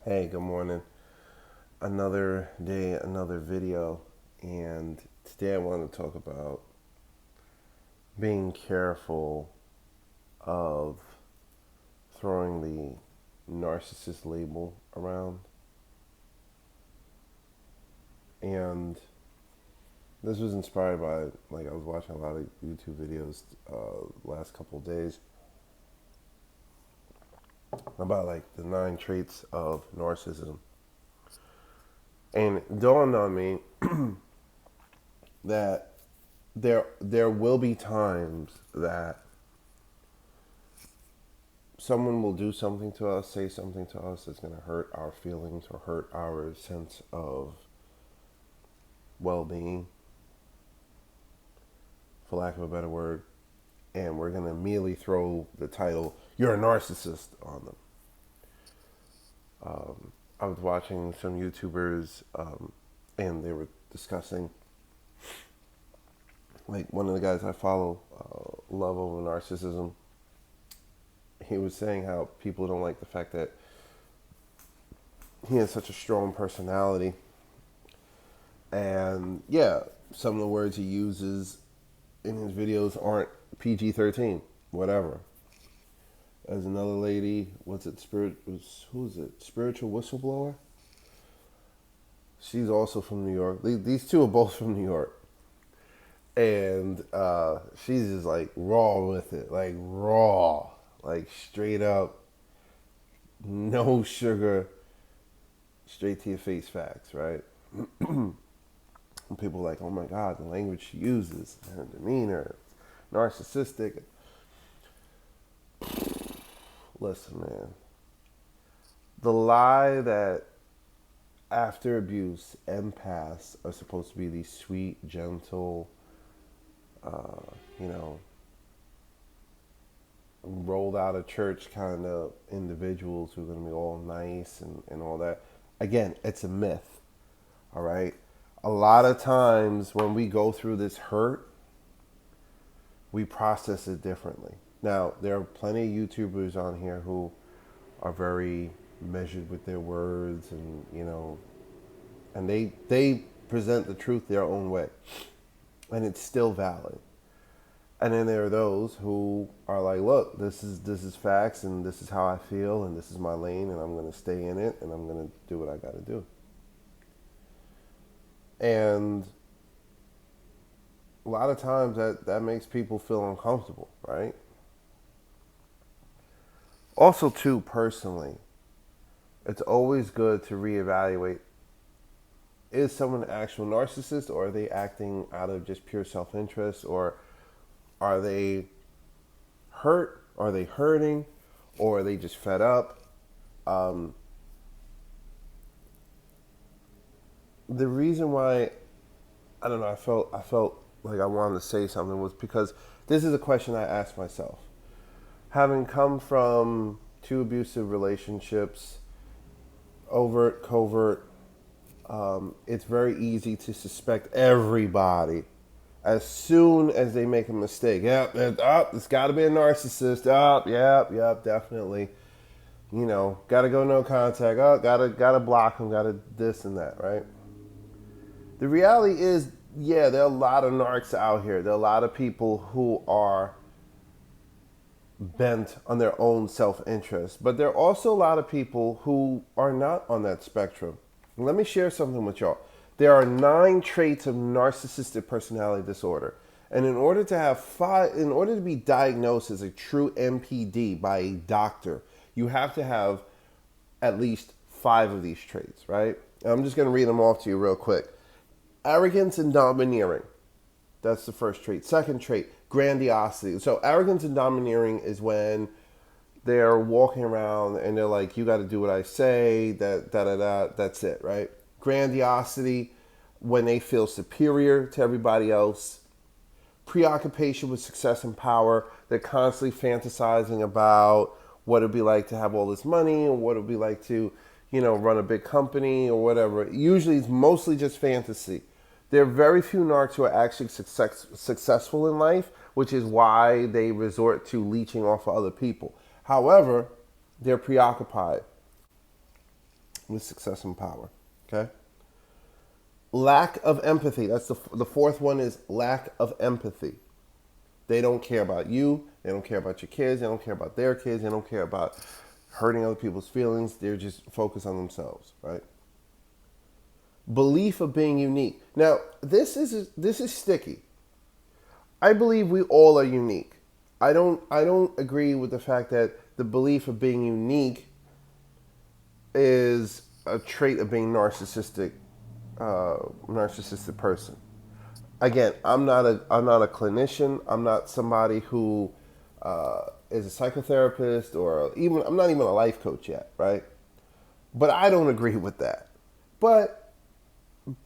Hey, good morning. Another day, another video, and today I want to talk about being careful of throwing the narcissist label around. And this was inspired by, I was watching a lot of YouTube videos last couple of days about, the 9 traits of narcissism. And it dawned on me that there will be times that someone will do something to us, say something to us that's going to hurt our feelings or hurt our sense of well-being, for lack of a better word, and we're going to immediately throw the title "You're a narcissist" on them. I was watching some YouTubers, and they were discussing, one of the guys I follow, Love Over Narcissism. He was saying how people don't like the fact that he has such a strong personality. And yeah, some of the words he uses in his videos aren't PG-13, whatever. As another lady, who is it? Spiritual Whistleblower? She's also from New York. These two are both from New York. And she's just raw with it. Raw. Straight up, no sugar, straight to your face facts, right? And people are like, oh my God, the language she uses, her demeanor, narcissistic. Listen, man. The lie that after abuse, empaths are supposed to be these sweet, gentle, you know, rolled out of church kind of individuals who are going to be all nice and all that. Again, it's a myth, all right? A lot of times when we go through this hurt, we process it differently. Now, there are plenty of YouTubers on here who are very measured with their words and they present the truth their own way. And it's still valid. And then there are those who are like, look, this is facts and this is how I feel and this is my lane and I'm going to stay in it and I'm going to do what I got to do. And a lot of times that makes people feel uncomfortable, right? Also, too, personally, it's always good to reevaluate, is someone an actual narcissist or are they acting out of just pure self-interest, or are they hurt? Are they hurting? Or are they just fed up? The reason why, I don't know, I felt like I wanted to say something was because this is a question I asked myself. Having come from 2 abusive relationships, overt, covert, it's very easy to suspect everybody as soon as they make a mistake. Yep, it's got to be a narcissist. Yep, definitely. Got to go no contact. Got to block them. Got to this and that, right? The reality is, yeah, there are a lot of narcs out here. There are a lot of people who are bent on their own self-interest. But there are also a lot of people who are not on that spectrum. Let me share something with y'all. There are 9 traits of narcissistic personality disorder. And in order to be diagnosed as a true NPD by a doctor, you have to have at least 5 of these traits, right? And I'm just going to read them off to you real quick. Arrogance and domineering. That's the first trait. Second trait, grandiosity. So arrogance and domineering is when they're walking around and they're like, you got to do what I say, that's it, right? Grandiosity, when they feel superior to everybody else. Preoccupation with success and power. They're constantly fantasizing about what it'd be like to have all this money, or what it'd be like to, run a big company or whatever. Usually it's mostly just fantasy. There are very few narcs who are actually successful in life, which is why they resort to leeching off of other people. However, they're preoccupied. with success and power. Okay? Lack of empathy. That's the fourth one is lack of empathy. They don't care about you. They don't care about your kids. They don't care about their kids. They don't care about hurting other people's feelings. They're just focused on themselves, right? Belief of being unique. Now, this is sticky. I believe we all are unique. I don't agree with the fact that the belief of being unique is a trait of being narcissistic person. Again, I'm not a clinician. I'm not somebody who is a psychotherapist or even I'm not even a life coach yet, right? But I don't agree with that. But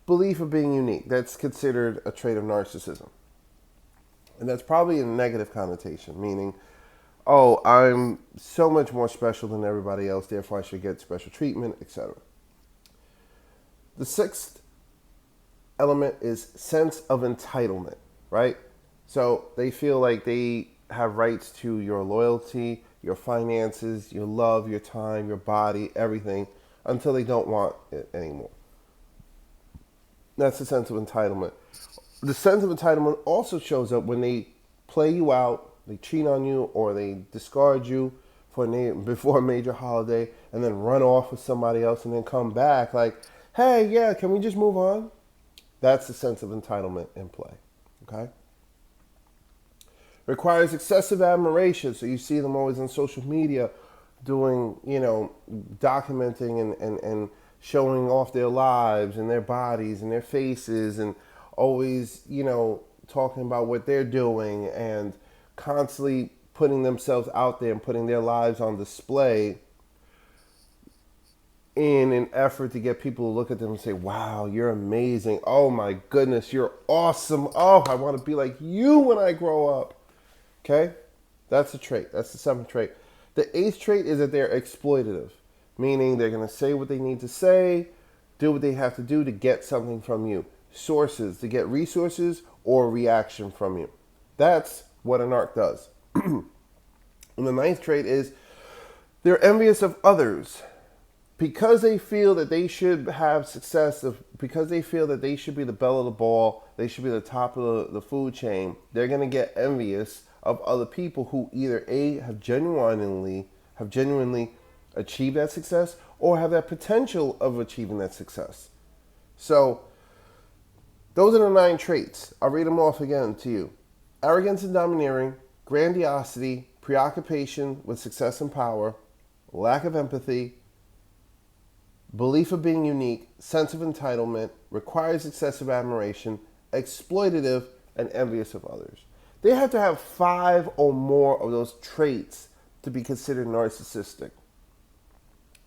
belief of being unique, that's considered a trait of narcissism. And that's probably a negative connotation, meaning, oh, I'm so much more special than everybody else, therefore I should get special treatment, etc. The sixth element is sense of entitlement, right? So they feel like they have rights to your loyalty, your finances, your love, your time, your body, everything, until they don't want it anymore. That's the sense of entitlement. The sense of entitlement also shows up when they play you out, they cheat on you, or they discard you before a major holiday and then run off with somebody else and then come back like, hey, yeah, can we just move on? That's the sense of entitlement in play, okay? Requires excessive admiration, so you see them always on social media doing, documenting and showing off their lives and their bodies and their faces and always, talking about what they're doing and constantly putting themselves out there and putting their lives on display in an effort to get people to look at them and say, wow, you're amazing. Oh my goodness, you're awesome. Oh, I want to be like you when I grow up. Okay? That's the trait. That's the seventh trait. The eighth trait is that they're exploitative, meaning they're going to say what they need to say, do what they have to do to get something from you. Sources, to get resources or reaction from you. That's what a narc does. And the ninth trait is they're envious of others. Because they feel that they should have success, because they feel that they should be the belle of the ball, they should be the top of the food chain, they're going to get envious of other people who either A, have genuinely achieved that success or have that potential of achieving that success. So those are the 9 traits. I'll read them off again to you. Arrogance and domineering, grandiosity, preoccupation with success and power, lack of empathy, belief of being unique, sense of entitlement, requires excessive admiration, exploitative, and envious of others. They have to have 5 or more of those traits to be considered narcissistic,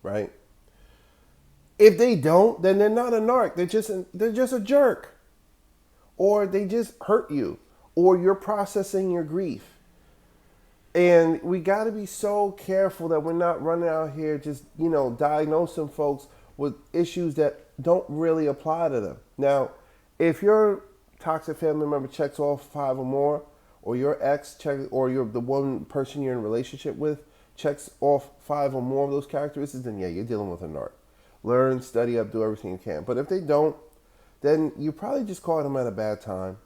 right? If they don't, then they're not a narc. They're just a jerk. Or they just hurt you. Or you're processing your grief. And we got to be so careful that we're not running out here just, diagnosing folks with issues that don't really apply to them. Now, if your toxic family member checks off 5 or more, or your ex or the one person you're in a relationship with checks off 5 or more of those characteristics, then yeah, you're dealing with a narc. Learn, study up, do everything you can. But if they don't, then you probably just caught them at a bad time.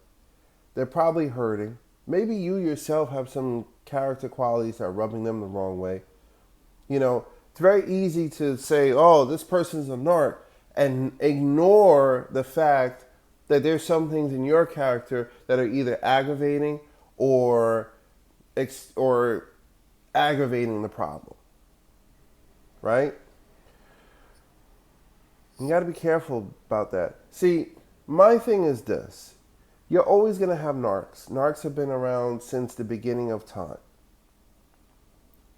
They're probably hurting. Maybe you yourself have some character qualities that are rubbing them the wrong way. It's very easy to say, oh, this person's a narc, and ignore the fact that there's some things in your character that are either aggravating or aggravating the problem, right? You got to be careful about that. See, my thing is this. You're always going to have narcs. Narcs have been around since the beginning of time.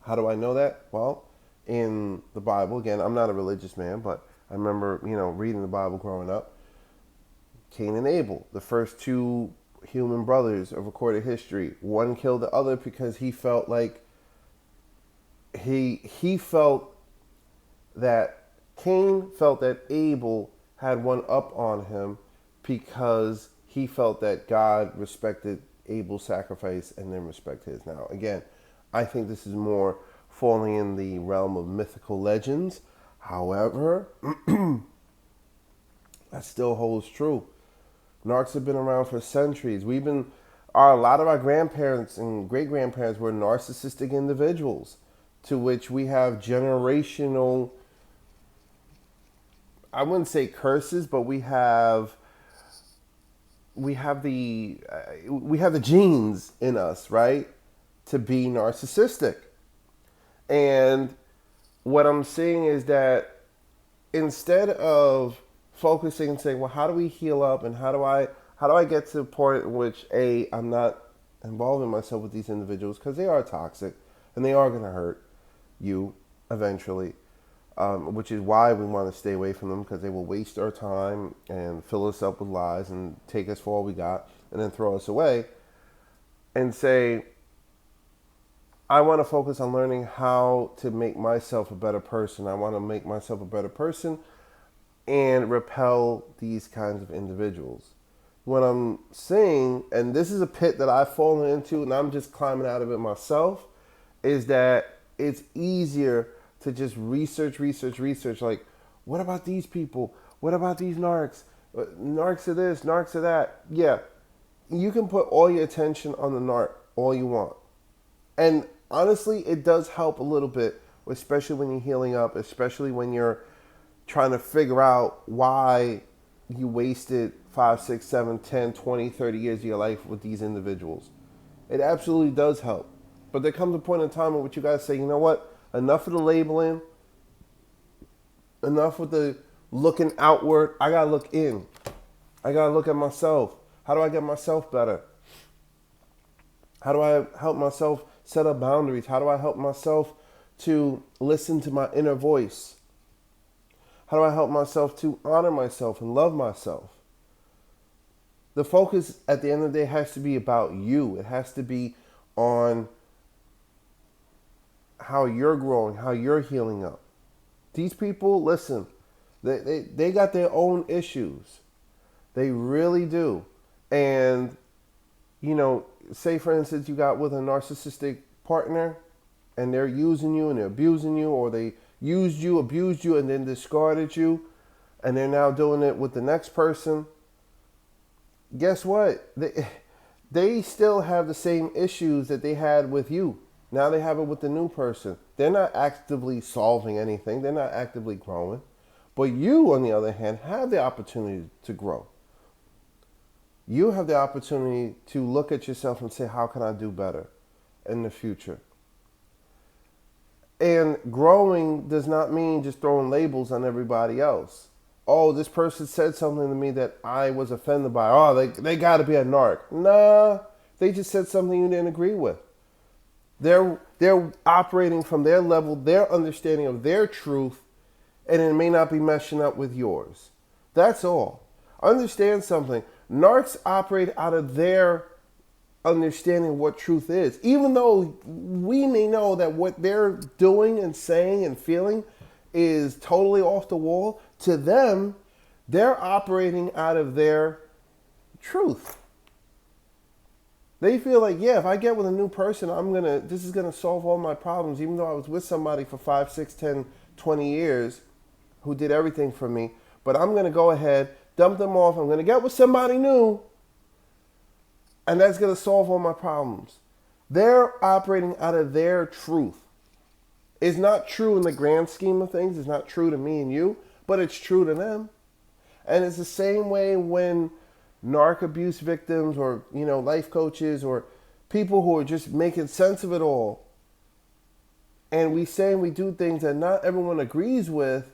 How do I know that? Well, in the Bible, again, I'm not a religious man, but I remember, reading the Bible growing up. Cain and Abel, the first 2 human brothers of recorded history. One killed the other because he felt like he felt that Cain felt that Abel had one up on him because he felt that God respected Abel's sacrifice and then respect his. Now, again, I think this is more falling in the realm of mythical legends. However, that still holds true. Narcs have been around for centuries. A lot of our grandparents and great grandparents were narcissistic individuals, to which we have generational, I wouldn't say curses, but we have the genes in us, right, to be narcissistic. And what I'm seeing is that instead of focusing and saying, well, how do we heal up, and how do I get to the point in which I'm not involving myself with these individuals because they are toxic and they are going to hurt you eventually, which is why we want to stay away from them, because they will waste our time and fill us up with lies and take us for all we got and then throw us away, and say, I want to focus on learning how to make myself a better person. I want to make myself a better person and repel these kinds of individuals. What I'm saying, and this is a pit that I've fallen into and I'm just climbing out of it myself, is that it's easier to just research. Like, what about these people? What about these narcs? Narcs are this, narcs are that. Yeah, you can put all your attention on the narc all you want. And honestly, it does help a little bit, especially when you're healing up, especially when you're trying to figure out why you wasted 5, 6, 7, 10, 20, 30 years of your life with these individuals. It absolutely does help. But there comes a point in time in which you got to say, you know what? Enough of the labeling. Enough with the looking outward. I got to look in. I got to look at myself. How do I get myself better? How do I help myself set up boundaries? How do I help myself to listen to my inner voice? How do I help myself to honor myself and love myself? The focus at the end of the day has to be about you. It has to be on how you're growing, how you're healing up. These people, listen, they got their own issues. They really do. And, say for instance, you got with a narcissistic partner and they're using you and they're abusing you, or they used you, abused you, and then discarded you, and they're now doing it with the next person. Guess what? They still have the same issues that they had with you. Now they have it with the new person. They're not actively solving anything. They're not actively growing. But you, on the other hand, have the opportunity to grow. You have the opportunity to look at yourself and say, how can I do better in the future? And growing does not mean just throwing labels on everybody else. Oh, this person said something to me that I was offended by. Oh, they got to be a narc. Nah, they just said something you didn't agree with. They're operating from their level, their understanding of their truth, and it may not be meshing up with yours. That's all. Understand something. Narcs operate out of their understanding what truth is. Even though we may know that what they're doing and saying and feeling is totally off the wall, to them, they're operating out of their truth. They feel like, yeah, if I get with a new person, this is gonna solve all my problems, even though I was with somebody for 5, 6, 10, 20 years who did everything for me. But I'm gonna go ahead, dump them off, I'm gonna get with somebody new, and that's gonna solve all my problems. They're operating out of their truth. It's not true in the grand scheme of things. It's not true to me and you, but it's true to them. And it's the same way when narc abuse victims or, life coaches or people who are just making sense of it all, and we say and we do things that not everyone agrees with,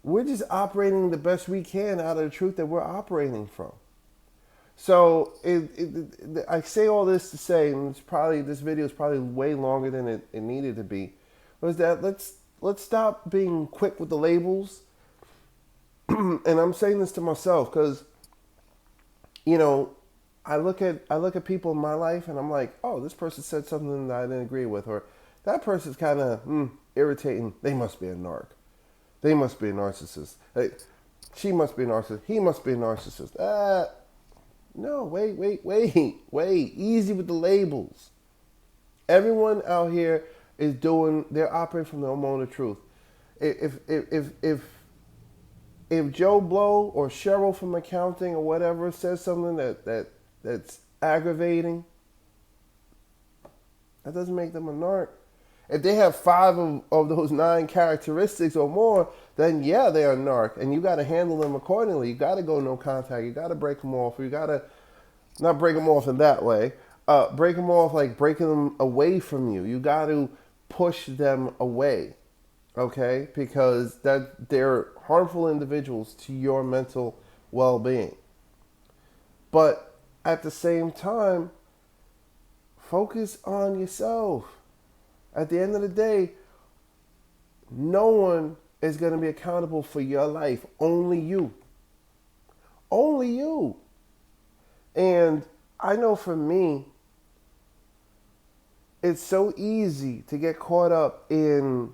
we're just operating the best we can out of the truth that we're operating from. So I say all this to say, and this video is probably way longer than it needed to be, was that let's stop being quick with the labels. And I'm saying this to myself because, I look at people in my life and I'm like, oh, this person said something that I didn't agree with, or that person's kind of irritating. They must be a narc. They must be a narcissist. Hey, she must be a narcissist. He must be a narcissist. No, wait. Easy with the labels. Everyone out here they're operating from their own moment of truth. If Joe Blow or Cheryl from accounting or whatever says something that's aggravating, that doesn't make them a narc. If they have 5 of those 9 characteristics or more, then yeah, they are a narc, and you got to handle them accordingly. You got to go no contact. You got to break them off. You got to not break them off in that way. Break them off like breaking them away from you. You got to push them away, okay? Because they're harmful individuals to your mental well-being. But at the same time, focus on yourself. At the end of the day, no one is going to be accountable for your life. Only you. Only you. And I know for me, it's so easy to get caught up in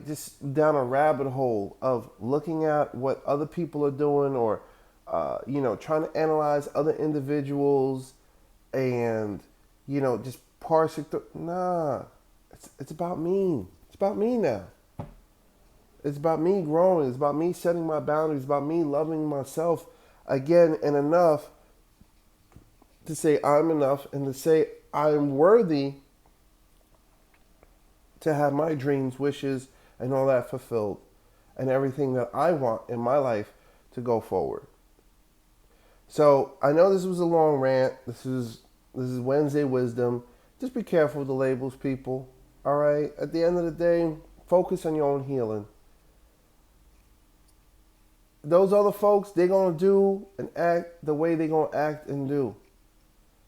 just down a rabbit hole of looking at what other people are doing, or trying to analyze other individuals and just parsing through. Nah, it's about me. It's about me now. It's about me growing. It's about me setting my boundaries. It's about me loving myself again and enough to say I'm enough, and to say I'm worthy to have my dreams, wishes, and all that fulfilled, and everything that I want in my life to go forward. So I know this was a long rant. This is Wednesday wisdom. Just be careful with the labels, people. All right? At the end of the day, focus on your own healing. Those other folks, they're going to do and act the way they're going to act and do.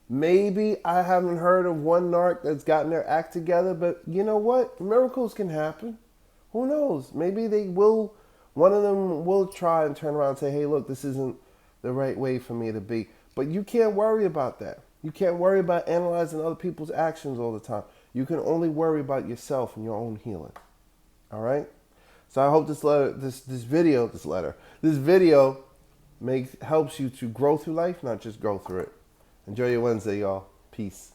Maybe I haven't heard of one narc that's gotten their act together, but you know what? Miracles can happen. Who knows? Maybe one of them will try and turn around and say, hey, look, this isn't the right way for me to be. But you can't worry about that. You can't worry about analyzing other people's actions all the time. You can only worry about yourself and your own healing. All right? So I hope this video helps you to grow through life, not just go through it. Enjoy your Wednesday, y'all. Peace.